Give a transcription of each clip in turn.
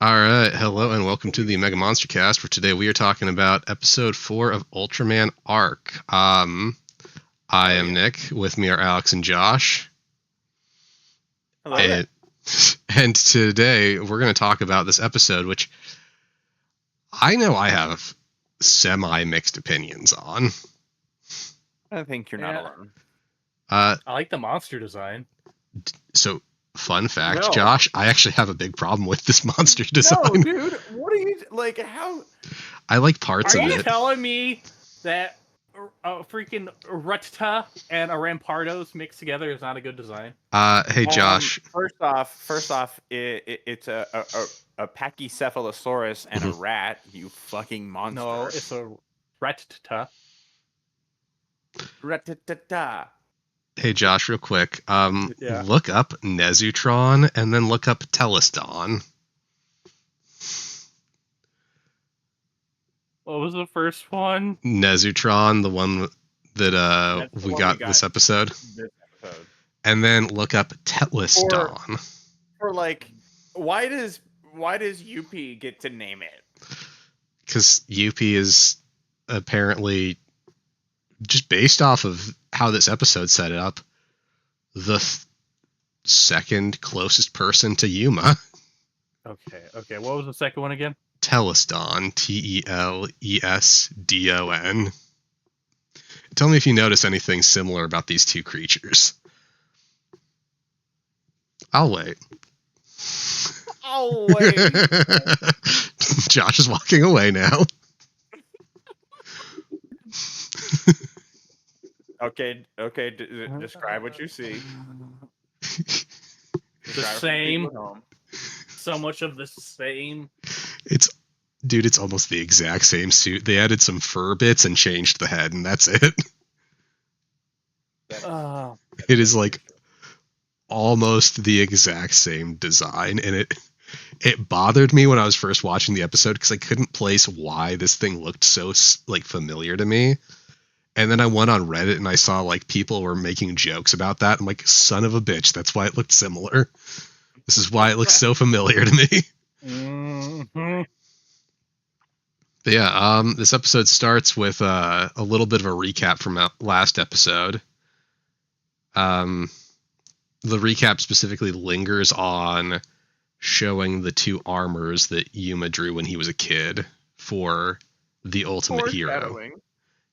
All right, hello and welcome to the MegaMonsterCast. For today, we are talking about episode 4 of Ultraman Arc. I am Nick. With me are Alex and Josh. Hello and, and today we're going to talk about this episode, which I know I have semi-mixed opinions on. I think you're not alone. I like the monster design. So, fun fact, No. Josh, I actually have a big problem with this monster design. No, dude. What are you like? How? I like parts Are of you it. telling me that a freaking Rutta and a Rampardos mixed together is not a good design? Hey, Josh. First off, it's a Pachycephalosaurus and a rat. You fucking monster. No, it's a Retta. Rat-ta-ta-ta. Hey Josh, real quick. Yeah. Look up Nezutron and then look up Teleston. What was the first one? Nezutron, the one that we got this episode. And then look up Teleston. Or like, why does UP get to name it? Because UP is apparently, just based off of how this episode set it up, the second closest person to Yuma. Okay. What was the second one again? Teleston, Telesdon. Tell me if you notice anything similar about these two creatures. I'll wait. I'll wait. Josh is walking away now. Okay. Describe what you see. The same. So much of the same. It's almost the exact same suit. They added some fur bits and changed the head, and that's it. It is like almost the exact same design, and it bothered me when I was first watching the episode because I couldn't place why this thing looked so like familiar to me. And then I went on Reddit and I saw like people were making jokes about that. I'm like, son of a bitch, that's why it looked similar. This is why it looks so familiar to me. Mm-hmm. But yeah, this episode starts with a little bit of a recap from last episode. The recap specifically lingers on showing the two armors that Yuma drew when he was a kid for the ultimate hero.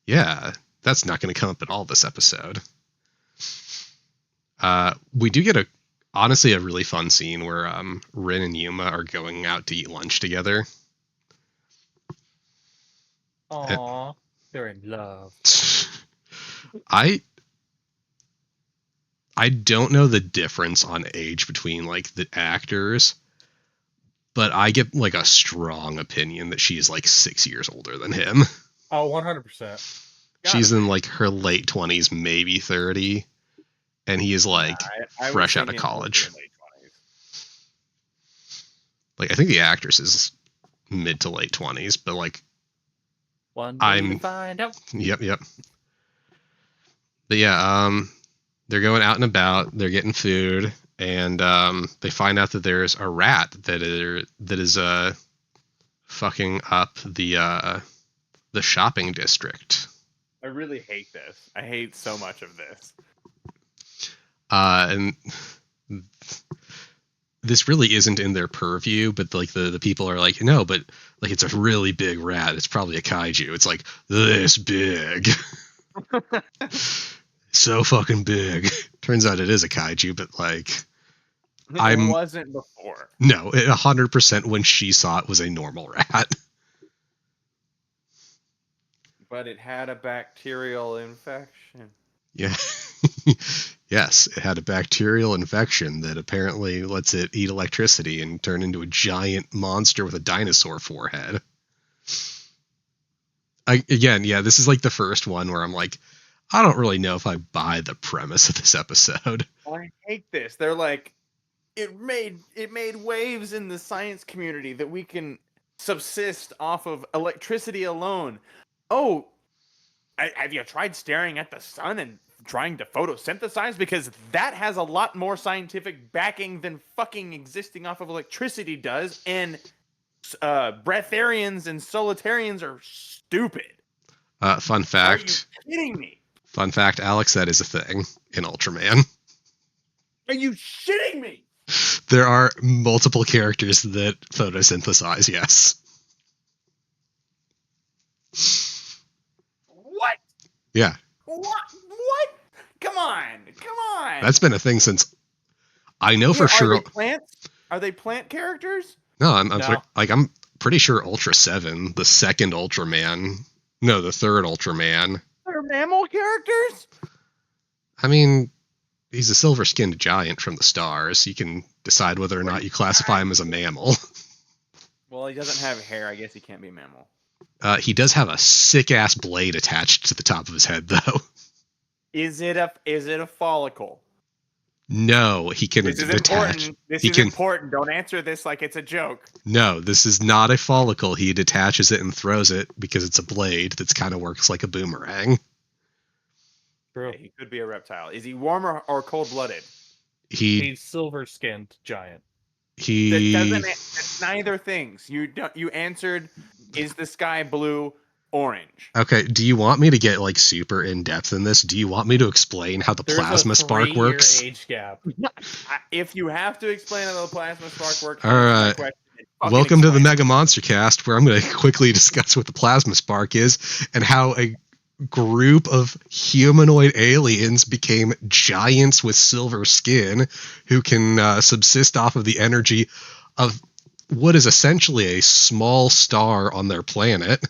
Yeah, that's not going to come up at all this episode. We do get honestly a really fun scene where Rin and Yuma are going out to eat lunch together. Aww, they're in love. I don't know the difference on age between like the actors, but I get like a strong opinion that she's like 6 years older than him. Oh, 100%. She's in like her late 20s, maybe 30, and he is like fresh out of college. Like I think the actress is mid to late 20s, but like one day we find out. Yep. But yeah, they're going out and about. They're getting food, and they find out that there's a rat that is fucking up the shopping district. I really hate this. I hate so much of this. And this really isn't in their purview, but like the people are like, no, but like it's a really big rat. It's probably a kaiju. It's like this big. So fucking big. Turns out it is a kaiju, but like it wasn't before. No, 100% when she saw it was a normal rat. But it had a bacterial infection. Yeah. Yes, it had a bacterial infection that apparently lets it eat electricity and turn into a giant monster with a dinosaur forehead. This is like the first one where I'm like, I don't really know if I buy the premise of this episode. I hate this. They're like, it made waves in the science community that we can subsist off of electricity alone. Oh, have you tried staring at the sun and trying to photosynthesize? Because that has a lot more scientific backing than fucking existing off of electricity does. And breatharians and solitarians are stupid. Fun Are fact. you kidding me? Fun fact, Alex, that is a thing in Ultraman. Are you shitting me? There are multiple characters that photosynthesize, yes. What? Yeah. What? Come on. That's been a thing since I know for Are sure. they plants? Are they plant characters? No, I'm No. I'm pretty sure Ultra 7, the second Ultraman, no, the third Ultraman. They're mammal characters? I mean, he's a silver-skinned giant from the stars. You can decide whether or not you classify him as a mammal. Well, he doesn't have hair. I guess he can't be a mammal. He does have a sick-ass blade attached to the top of his head, though. Is it a follicle? No, he can This is detach. important. This He is can. important. Don't answer this like it's a joke. No, this is not a follicle. He detaches it and throws it because it's a blade that's kind of works like a boomerang. True. He could be a reptile. Is he warm or cold-blooded? He's silver-skinned giant. That's neither things. You answered, is the sky blue, orange? Okay, do you want me to get like super in depth in this? Do you want me to explain how the There's plasma a spark 3-year works? age gap. If you have to explain how the plasma spark works, All that's my right. question. Fucking Welcome to the explain. Mega Monster Cast, where I'm going to quickly discuss what the plasma spark is and how a group of humanoid aliens became giants with silver skin who can subsist off of the energy of what is essentially a small star on their planet.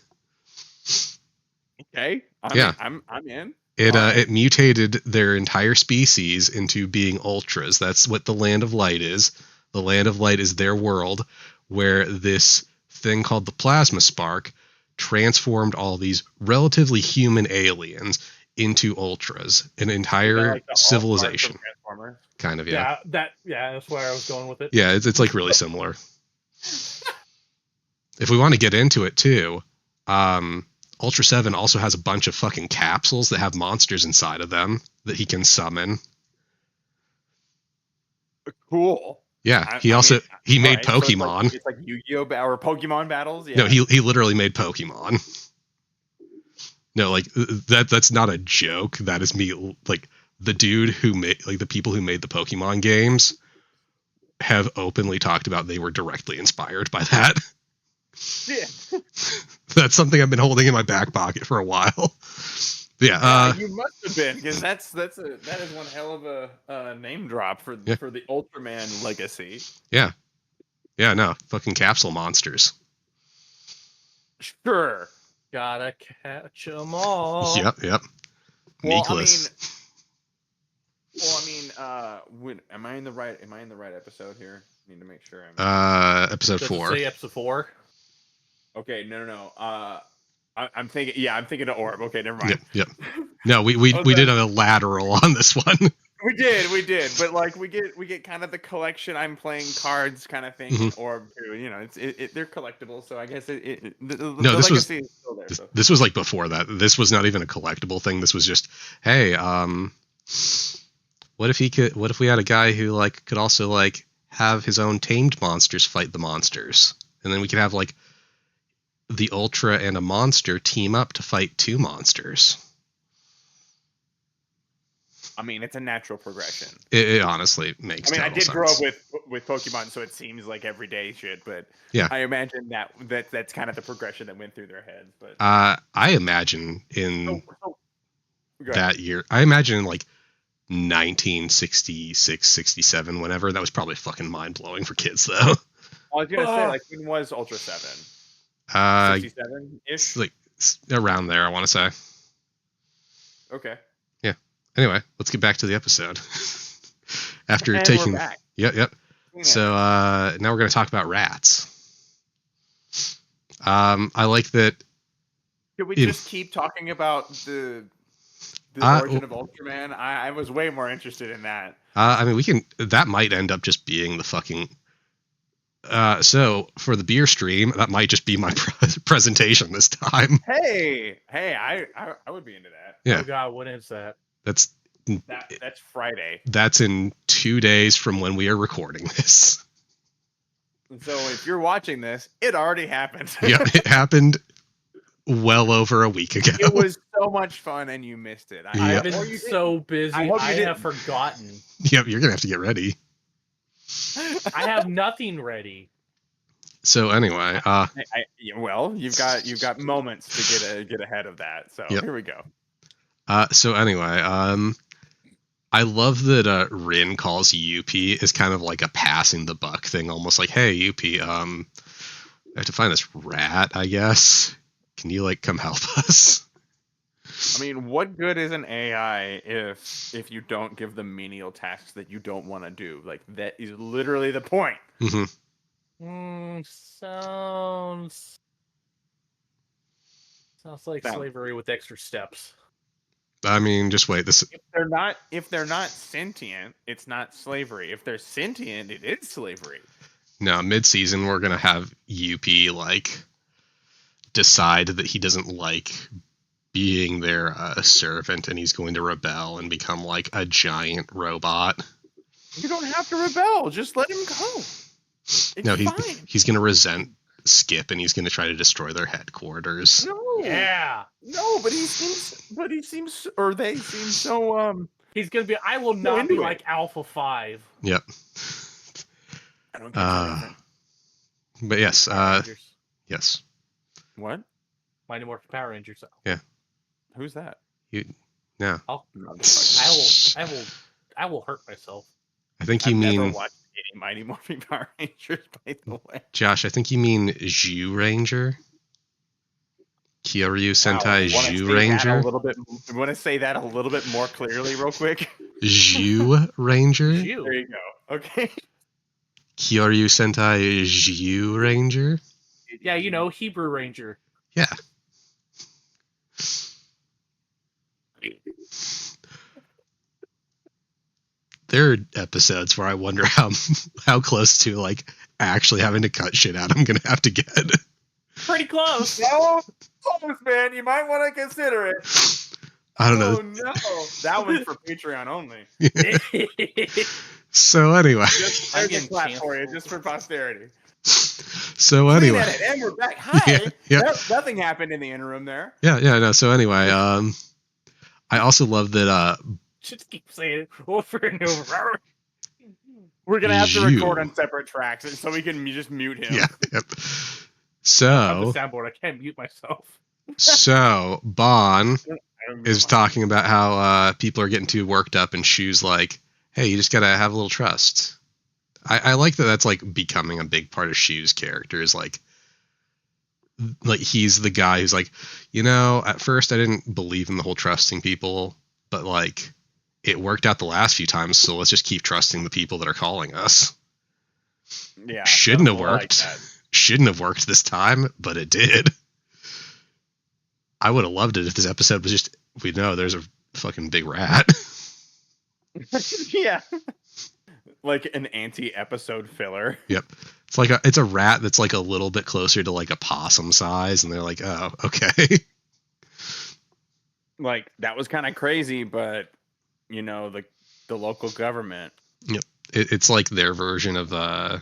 Okay. Yeah. I'm in. It mutated their entire species into being ultras. That's what the Land of Light is. The Land of Light is their world, where this thing called the plasma spark transformed all these relatively human aliens into ultras, an entire Like the civilization. All-Stars from Transformers? Kind of, yeah. That's where I was going with it. Yeah, it's like really similar. If we want to get into it too, Ultra 7 also has a bunch of fucking capsules that have monsters inside of them that he can summon. Cool. Yeah, he made Pokemon. It's like Yu-Gi-Oh! Or Pokemon battles. Yeah. No, he literally made Pokemon. No, like that's not a joke. That is me. Like the dude who made, like the people who made the Pokemon games have openly talked about they were directly inspired by that. Yeah. That's something I've been holding in my back pocket for a while. Yeah, you must have been, because that is one hell of a name drop for the Ultraman legacy. Yeah, no, fucking capsule monsters. Sure. Gotta catch 'em all. Yep. Well, Meekless. Am I in the right episode here? Need to make sure I'm. Episode Does it 4. say episode 4? Okay, no. I'm thinking of Orb. Okay, never mind. Yep. No, we did a lateral on this one. We did, but like we get kind of the collection. I'm playing cards kind of thing. Mhm. Orb too. You know, they're collectible, so I guess the this was legacy is still there. So. this was like before that. This was not even a collectible thing. This was just, hey, what if we had a guy who like could also like have his own tamed monsters fight the monsters, and then we could have like the Ultra and a monster team up to fight 2 monsters. I mean, it's a natural progression. It honestly makes. I total did sense. grow up with Pokemon, so it seems like everyday shit. But Yeah. I imagine that's kind of the progression that went through their heads. But I imagine in that year, I imagine in like 1966, 67, whenever, that was probably fucking mind blowing for kids though. I was gonna say, like, when was Ultra 7? 67 ish. Like around there, I want to say. Okay. Anyway, let's get back to the episode. After And taking, we're back. Yep. Yeah. So now we're going to talk about rats. I like that. Could we just keep talking about the origin of Ultraman? I was way more interested in that. I mean, we can. That might end up just being the fucking. So for the beer stream, that might just be my presentation this time. Hey, I would be into that. Yeah. Oh god, when is that? That's Friday. That's in 2 days from when we are recording this. So if you're watching this, it already happened. Yeah, it happened well over a week ago. It was so much fun, and you missed it. Yeah. I've been so busy. I hope you I didn't. have forgotten. Yep, you're gonna have to get ready. I have nothing ready. So anyway, Well, you've got moments to get ahead of that. So Yep. here we go. so anyway, I love that Rin calls Yuppie as kind of like a passing the buck thing, almost like, hey Yuppie, I have to find this rat, I guess. Can you like come help us? I mean, what good is an AI if you don't give them menial tasks that you don't want to do? Like that is literally the point. Mm-hmm. Sounds like slavery with extra steps. I mean, just wait. This If they're not sentient, it's not slavery. If they're sentient, it is slavery. no, mid-season we're gonna have Yuppie like decide that he doesn't like being their servant, and he's going to rebel and become like a giant robot. You don't have to rebel. Just let him go. It's No, fine. he's going to resent Skip, and he's going to try to destroy their headquarters. No. Yeah. No, but they seem so He's gonna be. I will not into be it. like Alpha 5. Yep. I don't get that. But yes, Power Rangers. yes. What? Mighty Morphin Power Rangers. Who's that? No, I will hurt myself. I think you I've mean never watched any Mighty Morphin Power Rangers, by the way. Josh. I think you mean Zhu Ranger. Kyoryu Sentai Zhu Ranger. Want to say that a little bit more clearly, real quick? Zhu Ranger. There you go. Okay. Kyoryu Sentai Zhu Ranger. Yeah, Hebrew Ranger. Yeah. There are episodes where I wonder how close to like actually having to cut shit out I'm gonna have to get. Pretty close. No, close, man. You might want to consider it. I don't know. Oh no, that one's for Patreon only. So anyway. There's a clap for you, just for posterity. So anyway. And we're back. Hi. Yeah. Nothing happened in the interim there. Yeah. No. So anyway, I also love that. Just keep saying it over and over. We're gonna have to record on separate tracks so we can just mute him. Yeah. Yep. On So. the soundboard, I can't mute myself. So Bon is talking about how people are getting too worked up, and Shu's like, "Hey, you just gotta have a little trust." I like that. That's like becoming a big part of Shu's character. Is like he's the guy who's like, at first I didn't believe in the whole trusting people, but like it worked out the last few times, so let's just keep trusting the people that are calling us. Yeah, shouldn't have worked. Shouldn't have worked this time, but it did. I would have loved it if this episode was just, we know there's a fucking big rat. Yeah. Like an anti-episode filler. Yep. It's a rat that's like a little bit closer to like a possum size, and they're like, oh, okay. Like that was kind of crazy, but the local government. Yep. It's like their version of the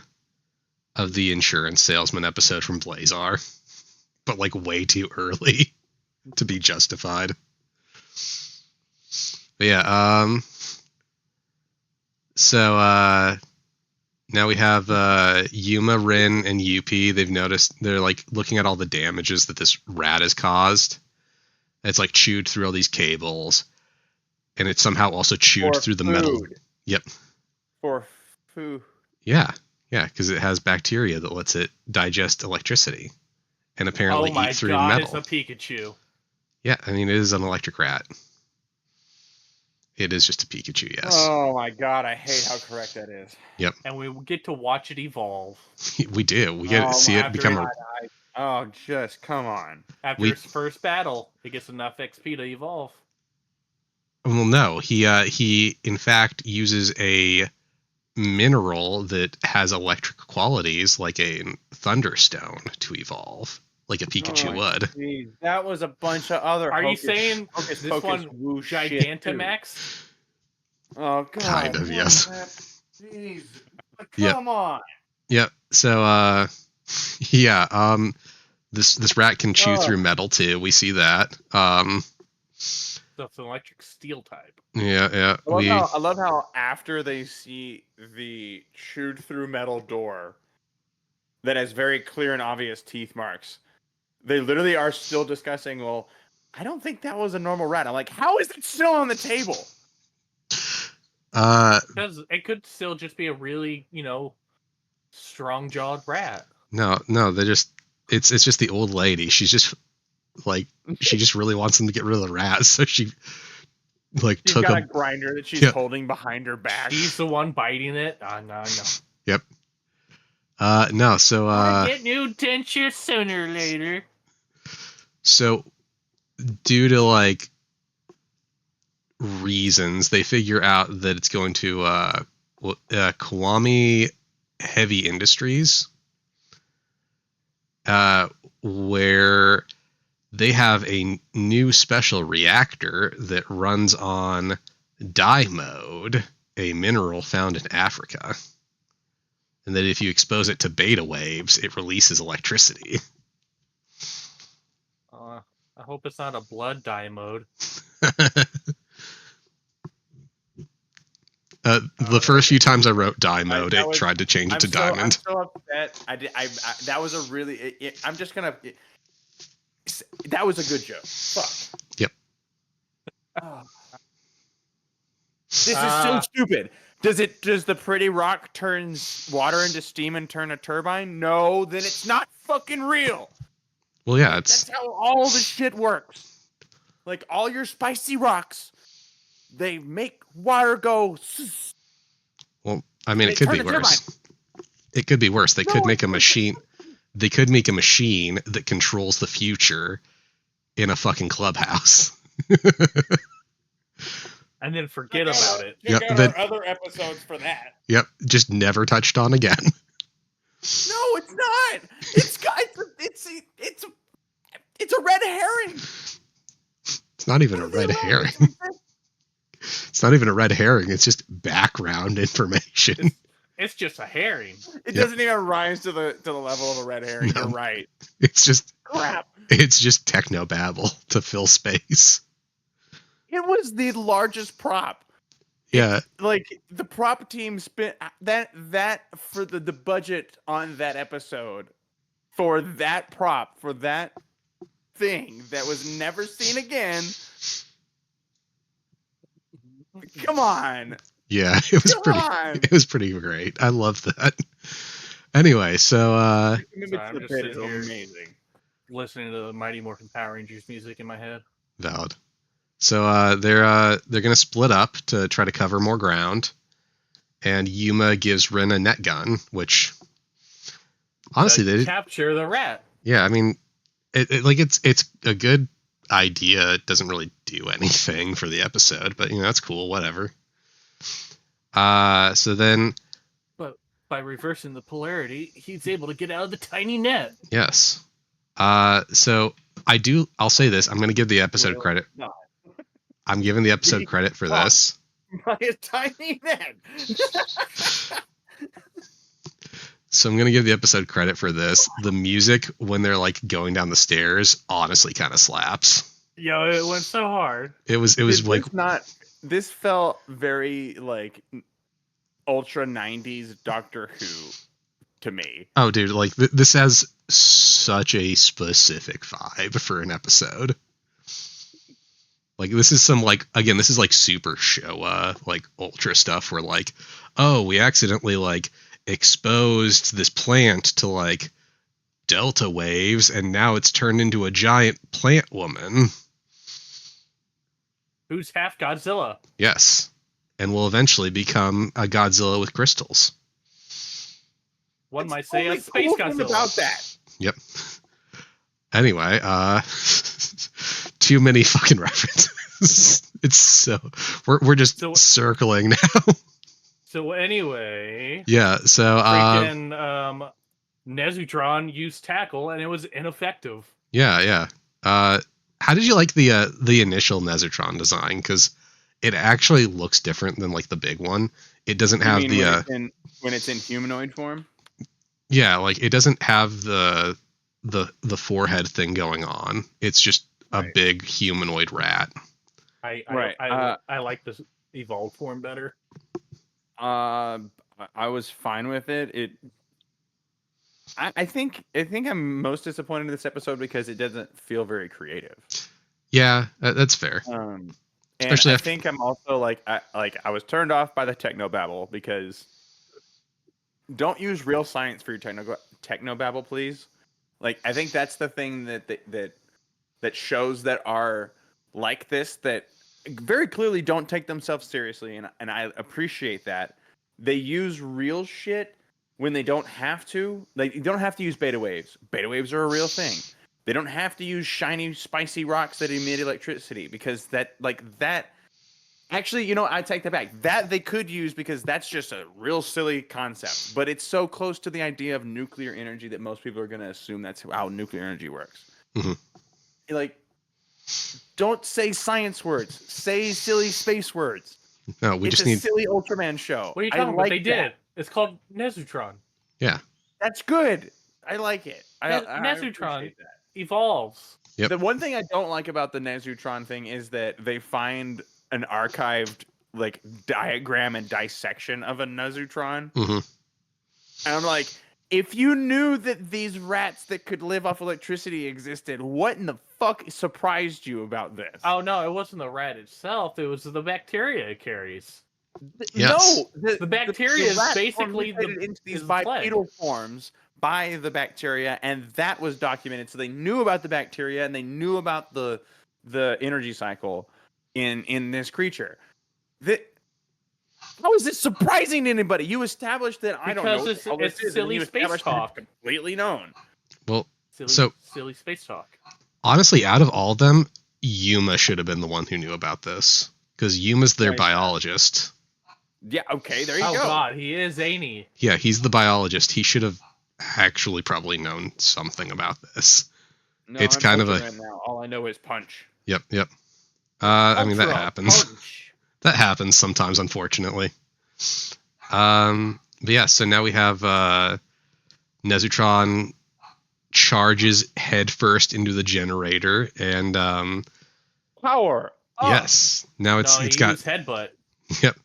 insurance salesman episode from Blazar, but like way too early to be justified. But yeah, so now we have Yuma, Rin, and Yuppie. They've noticed, they're like looking at all the damages that this rat has caused. It's like chewed through all these cables, and it's somehow also chewed through the metal. Yep. For food. Yeah, because it has bacteria that lets it digest electricity, and apparently eat through metal. It's a Pikachu. Yeah, I mean, it is an electric rat. It is just a Pikachu, yes. Oh my god, I hate how correct that is. Yep. And we get to watch it evolve. We do. We get to see it become a... Oh, just come on. After its first battle, it gets enough XP to evolve. Well, no. He in fact uses a mineral that has electric qualities, like a thunderstone, to evolve, like a Pikachu would. Geez. That was a bunch of other... Are you saying this one Gigantamax? Oh, God. Kind of, yes. Jeez. Yep. Come on. Yep. So yeah, this rat can chew through metal too. We see that. That's an electric steel type. Yeah. I love how after they see the chewed through metal door that has very clear and obvious teeth marks, they literally are still discussing, well, I don't think that was a normal rat. I'm like, how is it still on the table? Because it could still just be a really, strong-jawed rat. No, it's just the old lady. She's just like she just really wants them to get rid of the rats, so she She's took got a grinder that she's holding behind her back. She's the one biting it. No. Yep. No, so I get new dentures sooner or later. So due to reasons, they figure out that it's going to Kiwami Heavy Industries, where they have a new special reactor that runs on dye mode, a mineral found in Africa. And that if you expose it to beta waves, it releases electricity. I hope it's not a blood dye mode. The first few times I wrote dye mode, it tried to change it to diamond. I'm so upset. That was a really. I'm just gonna. That was a good joke. Fuck. Yep. Oh. This is so stupid. Does the pretty rock turns water into steam and turn a turbine? No, then it's not fucking real. Well, yeah, that's how all this shit works. Like all your spicy rocks, they make water go. Well, I mean, it could be worse. It could be worse. They could make a machine. They could make a machine that controls the future in a fucking clubhouse. And then forget about it. Check out our other episodes for that. Yep, just never touched on again. No, it's not. It's a red herring. It's not even a red herring. It's not even a red herring. It's just background information. It's just a herring. It doesn't even rise to the level of a red herring. No. You're right. It's just crap. It's just technobabble to fill space. It was the largest prop. Yeah. The prop team spent that for the budget on that episode for that prop, for that thing that was never seen again. Come on. Yeah, it was pretty great. I love that. Anyway, so I'm just sitting here amazing. Listening to the Mighty Morphin Power Rangers music in my head. Valid. So they're gonna split up to try to cover more ground, and Yuma gives Rin a net gun, which honestly they capture the rat. Yeah, I mean, it's a good idea. It doesn't really do anything for the episode, but that's cool. Whatever. So then, but by reversing the polarity, he's able to get out of the tiny net. Yes. So I'll say this. I'm going to give the episode credit. No. I'm giving the episode credit for this. By a tiny net. So I'm going to give the episode credit for this. The music when they're going down the stairs honestly kind of slaps. Yo, it went so hard. It was This felt very ultra 90s Doctor Who to me. Oh, dude, this has such a specific vibe for an episode. This is some this is super Showa, ultra stuff where we accidentally exposed this plant to delta waves and now it's turned into a giant plant woman. Who's half Godzilla? Yes. And will eventually become a Godzilla with crystals. One might say a space Godzilla. About that. Yep. Anyway, too many fucking references. It's so we're just circling now. So anyway. Yeah. So freaking Nezutron used tackle and it was ineffective. Yeah. How did you like the initial Nezutron design? Because it actually looks different than the big one. It doesn't have when it's in humanoid form. Yeah, like it doesn't have the forehead thing going on. It's just a Right. big humanoid rat. I like this evolved form better. I was fine with it. I think I'm most disappointed in this episode because it doesn't feel very creative. Yeah, that's fair. And Especially I after, think I'm also I was turned off by the technobabble because don't use real science for your technobabble, please. Like I think that's the thing that shows that are like this that very clearly don't take themselves seriously, and I appreciate that. They use real shit when they don't have to. Like you don't have to use beta waves. Beta waves are a real thing. They don't have to use shiny, spicy rocks that emit electricity because that actually, you know, I take that back. That they could use because that's just a real silly concept. But it's so close to the idea of nuclear energy that most people are going to assume that's how nuclear energy works. Mhm. Like, don't say science words. Say silly space words. No, we It's just a need. silly Ultraman show. What are you I talking about? like They that. did. It's called Nezutron. Yeah, That's good. I like it. I Nezutron appreciate that. evolves. Yep. The one thing I don't like about the Nezutron thing is that they find an archived like diagram and dissection of a Nezutron. hmm And I'm like, if you knew that these rats that could live off electricity existed, what in the fuck surprised you about this? Oh no, it wasn't the rat itself. It was the bacteria it carries. Yes. No, The bacteria is rat basically form mutated into these is the plague. bipedal forms by the bacteria, and that was documented. So they knew about the bacteria and they knew about the energy cycle in this creature. How is this surprising to anybody? You established that I don't know. Because what it's this is, and silly you space established that it's talk. completely known. Well, Silly, So- silly space talk. honestly, out of all of them, Yuma should have been the one who knew about this because Yuma's their Right. biologist. Yeah. Okay. There you Oh go. god, he is zany. Yeah, he's the biologist. He should have actually probably known something about this. No, It's I'm kind of a- Ultraman now. All I know is punch. Yep. I mean that Ultra happens. punch. That happens sometimes, unfortunately. But yeah, so now we have Nezutron charges headfirst into the generator, and Power. Up. yes, now it's No, he got used headbutt. yep.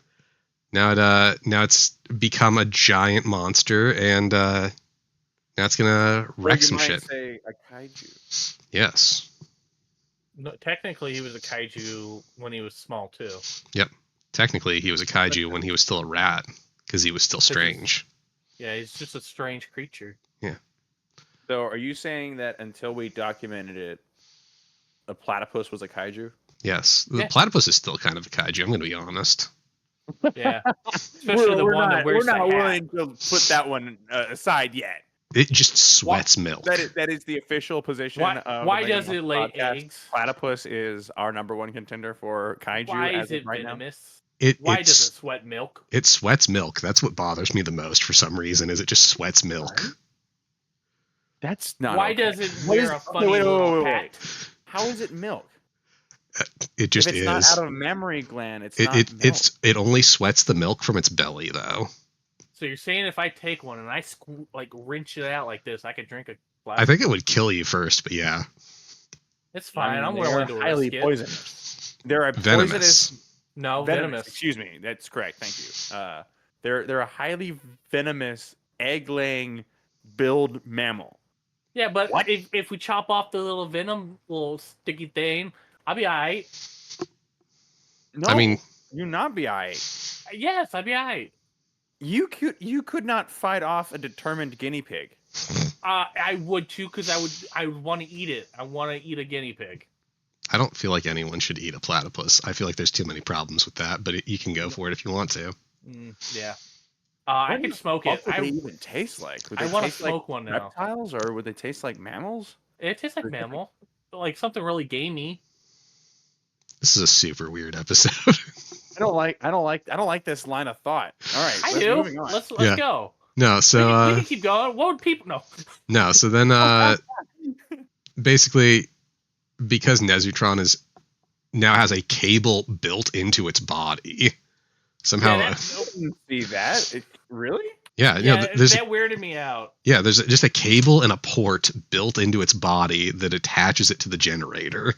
Now it's become a giant monster, and now it's gonna Or wreck you some might shit. say a kaiju. Yes. No, technically, he was a kaiju when he was small too. Technically, he was a kaiju when he was still a rat, because he was still strange. Yeah, he's just a strange creature. So, are you saying that until we documented it, a platypus was a kaiju? Yes, the Yeah. platypus is still kind of a kaiju. I'm going to be honest. Yeah, especially the one that wears we're not the hat. willing to put that one aside yet. It just sweats milk. That is the official position. Why, of why the does Mega it lay Monster Podcast. eggs? Platypus is our number one contender for kaiju. Why as is of it right now. venomous? It Why it's, does it sweat milk? It sweats milk. That's what bothers me the most for some reason. Is it just sweats milk? That's not. Why okay. does it What wear is- a okay, funny wait, little wait. hat? How is it milk? It just if it's is. not out of a mammary gland, it's It, not it milk. it only sweats the milk from its belly though. So you're saying if I take one and I wrench it out like this, I could drink a glass? I think it would kill you first, but yeah, It's fine. I'm they willing are to highly risk it. poisonous. They're a venomous. poisonous. No, venomous. Excuse me. That's correct. Thank you. They're a highly venomous egg-laying build mammal. Yeah, but What? if we chop off the little venom, little sticky thing, I'll be alright. No, I mean, you not be alright. Yes, I'll be alright. You could not fight off a determined guinea pig. I would too, because I would want to eat it. I want to eat a guinea pig. I don't feel like anyone should eat a platypus. I feel like there's too many problems with that, but you can go for it if you want to. Yeah. I What could the smoke fuck it. would I they even taste like? Would I they want to taste like smoke one now. reptiles, or would they taste like mammals? It tastes like mammal, like something really gamey. This is a super weird episode. I don't like this line of thought. All right, I let's do. moving on. Let's Yeah. go. No, We so can keep going. What would people? No. so then basically because Nezutron now has a cable built into its body. Somehow Yeah, I didn't see that. Really? Yeah, Yeah, there's that weirded me out. there's just a cable and a port built into its body that attaches it to the generator.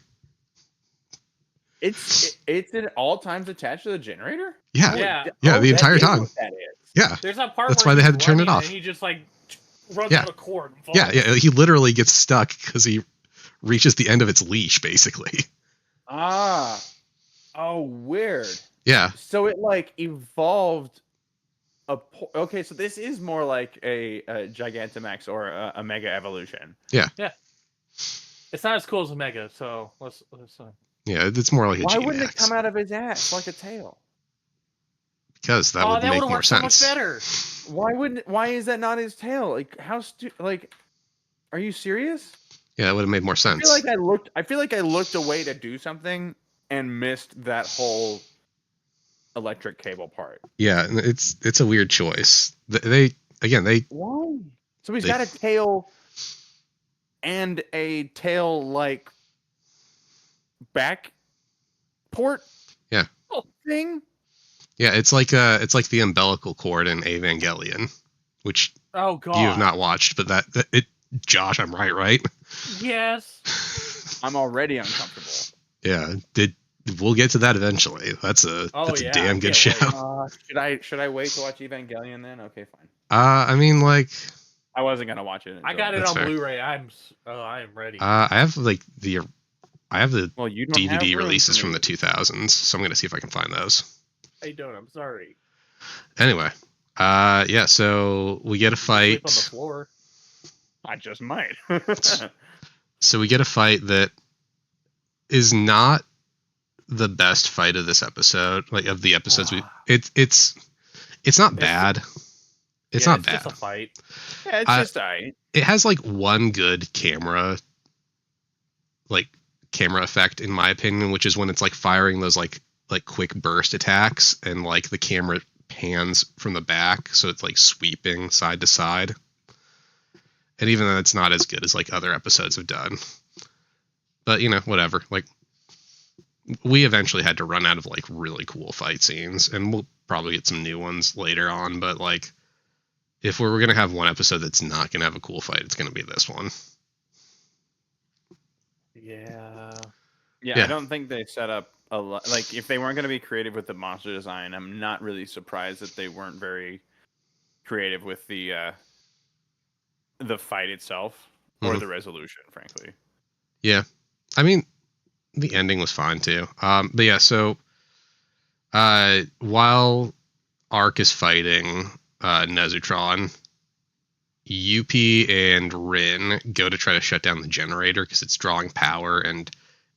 It's at all times attached to the generator. Yeah, Yeah. the that entire is time. what that is. Yeah, There's that part that's where why they he's had to turn it running off. and he just like runs Yeah. out of cord. And falls. Yeah, he literally gets stuck because he reaches the end of its leash, basically. Ah, oh, weird. Yeah, So it like evolved. Okay, so this is more like a Gigantamax or a Mega Evolution. It's not as cool as a Mega, so let's yeah, it's more like a Why GMAX. wouldn't it come out of his ass like a tail? Because that would that make would've more worked so sense. much better. Why is that not his tail? Like how like are you serious? Yeah, it would have made more sense. I feel like I looked away to do something and missed that whole electric cable part. Yeah, and it's a weird choice. They Why? So he's They- got a tail and a tail like back port. Yeah. Thing. yeah, it's like the umbilical cord in Evangelion, which Oh god. you have not watched, but that it. Josh, I'm right? Yes. I'm already uncomfortable. Yeah, we'll get to that eventually. That's a damn good can't show. wait. Should I wait to watch Evangelion then? Okay, fine. I mean, like, I wasn't gonna watch it. I got it That's on fair. Blu-ray. I am ready. I have the Well, you don't have DVD room releases for from me. the 2000s, so I'm gonna see if I can find those. I don't. I'm sorry. Anyway, yeah, so we get a Sleep fight. on the floor. I just might. So we get a fight that is not the best fight of this episode, like of the episodes it's not bad. It's not bad. Just a fight. Yeah, it's just alright. It has like one good camera effect in my opinion, which is when it's like firing those like quick burst attacks and like the camera pans from the back, so it's like sweeping side to side. And even though it's not as good as like other episodes have done, but whatever. Like, we eventually had to run out of like really cool fight scenes, and we'll probably get some new ones later on. But like, if we're gonna have one episode that's not gonna have a cool fight, it's gonna be this one. Yeah. Yeah, I don't think they set up a lot. Like, if they weren't going to be creative with the monster design, I'm not really surprised that they weren't very creative with the fight itself or the resolution, frankly. Yeah, I mean, the ending was fine too. But yeah, so while Arc is fighting Nezutron, Yuppie and Rin go to try to shut down the generator because it's drawing power, and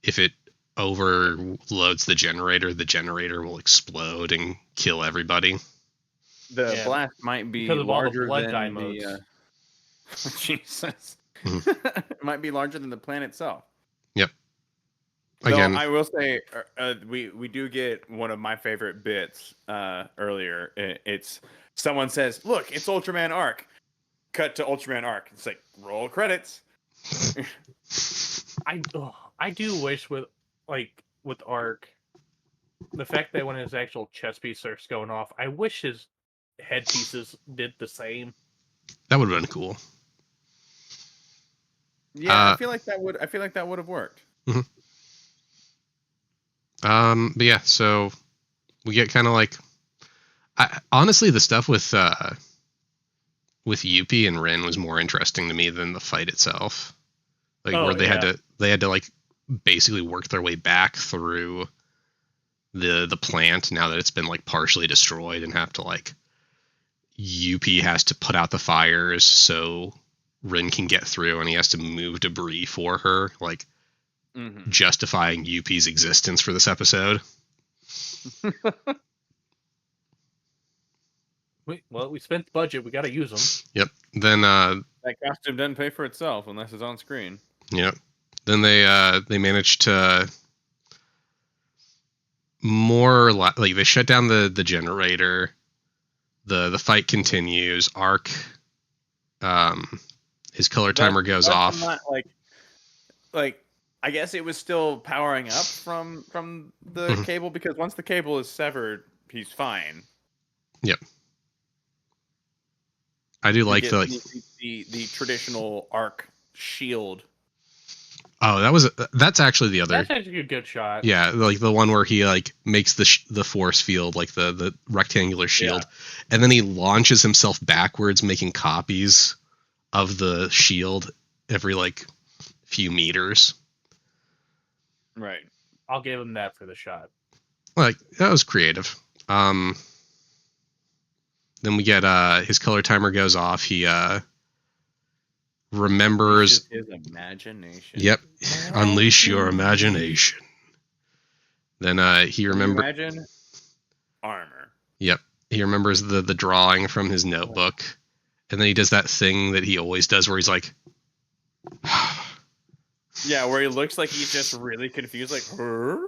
if it overloads the generator will explode and kill everybody. The blast might be Because of all the larger blood than dye the modes. Jesus. Mhm. It might be larger than the planet itself. Yep. Though Again, I will say we do get one of my favorite bits earlier. It's someone says, "Look, it's Ultraman Arc." Cut to Ultraman Arc. It's like roll credits. I do wish with Arc, the fact that when his actual chest piece starts going off, I wish his headpieces did the same. that would have been cool. Yeah, I feel like that would have worked. But yeah, so we get kind of like, honestly, the stuff with Yuppie and Rin was more interesting to me than the fight itself. Like, where they had to like basically work their way back through the plant now that it's been like partially destroyed, and have to like, Yuppie has to put out the fires so Rin can get through, and he has to move debris for her, like justifying Yuppie's existence for this episode. We spent the budget. We got to use them. Yep. Then that costume doesn't pay for itself unless it's on screen. Yep. Then they managed to more or less, like, they shut down the generator. The fight continues. Arc, his color timer goes off. Not like I guess it was still powering up from the cable, because once the cable is severed, he's fine. Yep. I do You like get the traditional Arc shield. Oh, that's actually the other. That's actually a good shot. Yeah, like the one where he like makes the force field, like the rectangular shield, and then he launches himself backwards, making copies of the shield every like few meters. Right. I'll give him that for the shot. Like that was creative. Then we get his color timer goes off. He remembers his imagination. Yep. Unleash your imagination. Then he remembers. Imagine armor. Yep. He remembers the drawing from his notebook, and then he does that thing that he always does, where he's like, yeah, where he looks like he's just really confused, like, her.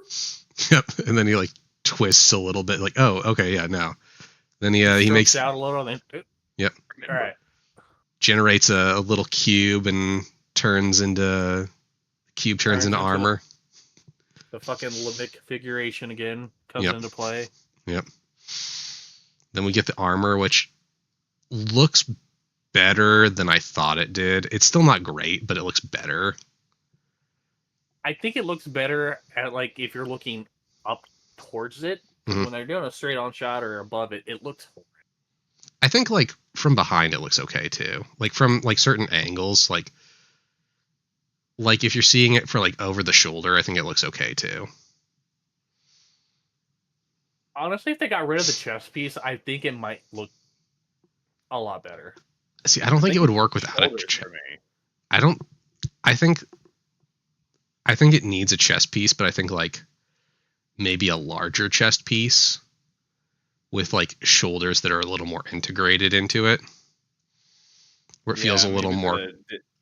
Yep. And then he like twists a little bit, like, oh, okay, yeah, now. Then he makes out a little. Then, yep. All right. Generates a little cube and turns into armor. The fucking Levic configuration again comes into play. Yep. Then we get the armor, which looks better than I thought it did. It's still not great, but it looks better. I think it looks better at like if you're looking up towards it. Mm-hmm. When they're doing a straight on shot or above it, it looks horrible. I think like from behind it looks okay too. Like from like certain angles, like if you're seeing it for like over the shoulder, I think it looks okay too. Honestly, if they got rid of the chest piece, I think it might look a lot better. See, I don't think it would work without a chest. I think it needs a chest piece, but I think like maybe a larger chest piece with like shoulders that are a little more integrated into it, where it feels a little more.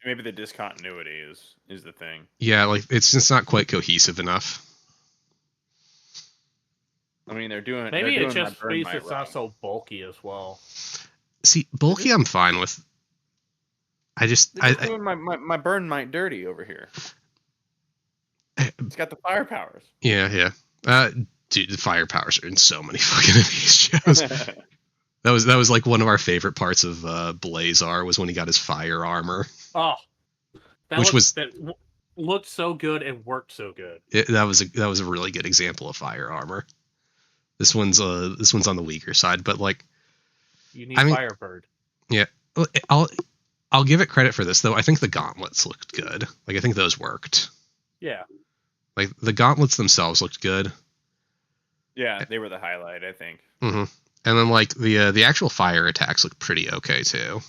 Maybe the discontinuity is the thing. Yeah, like it's just not quite cohesive enough. I mean, they're doing maybe a chest piece that's not so bulky as well. See, bulky I'm fine with. I doing my burn might dirty over here. It's got the fire powers. Yeah. Dude, the fire powers are in so many fucking of these shows. That was like one of our favorite parts of Blazar was when he got his fire armor. Oh, that looked so good and worked so good. That was a really good example of fire armor. This one's on the weaker side, but like you need Firebird. Yeah, I'll give it credit for this though. I think the gauntlets looked good. Like I think those worked. Yeah. Like the gauntlets themselves looked good. Yeah, they were the highlight, I think. Mm-hmm. And then like the actual fire attacks look pretty okay too.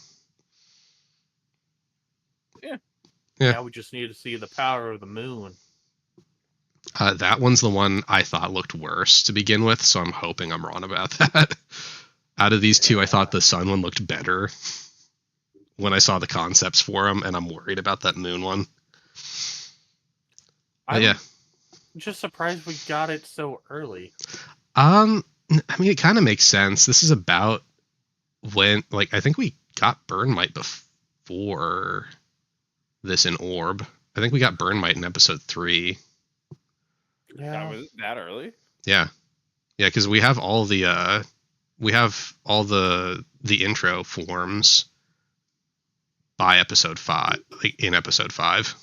Yeah. Now we just need to see the power of the moon. That one's the one I thought looked worse to begin with, so I'm hoping I'm wrong about that. Out of these two, I thought the sun one looked better when I saw the concepts for them, and I'm worried about that moon one. I'm just surprised we got it so early. I mean, it kind of makes sense. This is about when, like, I think we got Burnmite before this in Orb. I think we got Burnmite in episode 3. Yeah, that was that early. Yeah, because we have all the intro forms by episode 5, like in episode 5.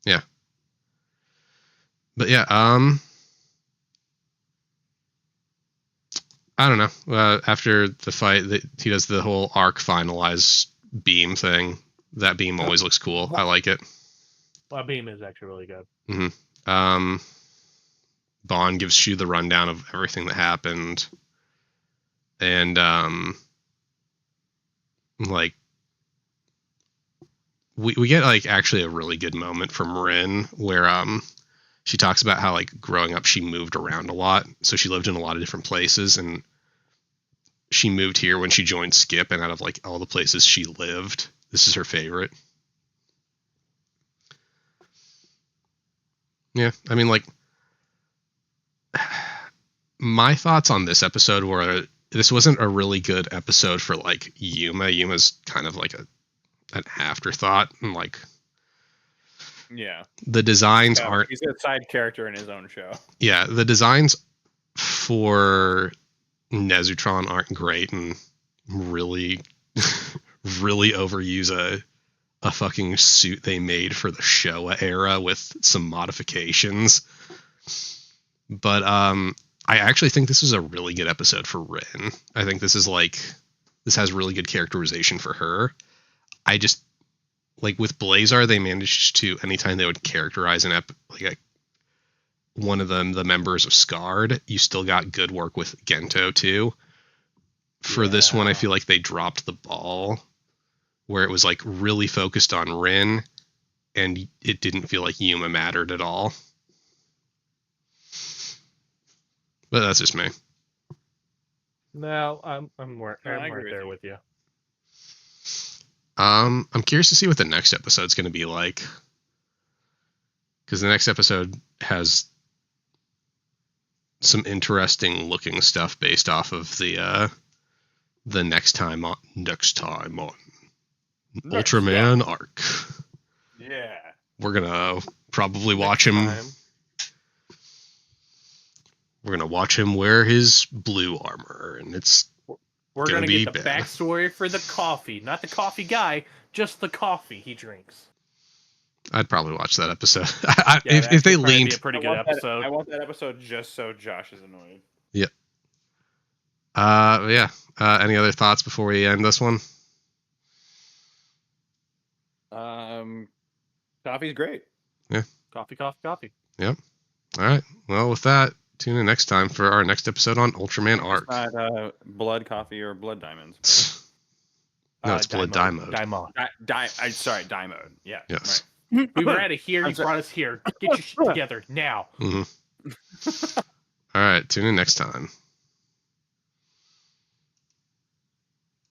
Yeah. But yeah, I don't know. After the fight, he does the whole arc finalize beam thing. That beam always looks cool. I like it. Well, beam is actually really good. Mm-hmm. Bond gives Shu the rundown of everything that happened, and like we get like actually a really good moment from Rin where she talks about how like growing up she moved around a lot, so she lived in a lot of different places, and she moved here when she joined Skip, and out of like all the places she lived, this is her favorite. Yeah, I mean, like, my thoughts on this episode were this wasn't a really good episode for like Yuma. Yuma's kind of like an afterthought, and like, yeah, the designs aren't. He's a side character in his own show. Yeah, the designs for Nezutron aren't great, and really, really overuse a fucking suit they made for the Showa era with some modifications. But I actually think this is a really good episode for Rin. I think this has really good characterization for her. I just like with Blazar, they managed to, anytime they would characterize one of them, the members of Scarred, you still got good work with Gento too. For this one, I feel like they dropped the ball where it was like really focused on Rin, and it didn't feel like Yuma mattered at all. But that's just me. No, I'm right agree there with with you. I'm curious to see what the next episode's going to be like, because the next episode has some interesting looking stuff based off of the next time on Ultraman Arc. Yeah. We're gonna probably watch him. We're gonna watch him wear his blue armor, and we're gonna get the backstory for the coffee, not the coffee guy, just the coffee he drinks. I'd probably watch that episode. If they leaned, be a pretty good episode. I want that episode just so Josh is annoyed. Yeah. Any other thoughts before we end this one? Coffee's great. Yeah. Coffee. Yep. All right. Well, with that, tune in next time for our next episode on Ultraman Arc. It's not blood coffee or blood diamonds. No, it's blood dye mode. Sorry, dye mode. Yeah. Yes. Right. We were out of here. You brought us here. Get your shit together now. Mm-hmm. All right. Tune in next time.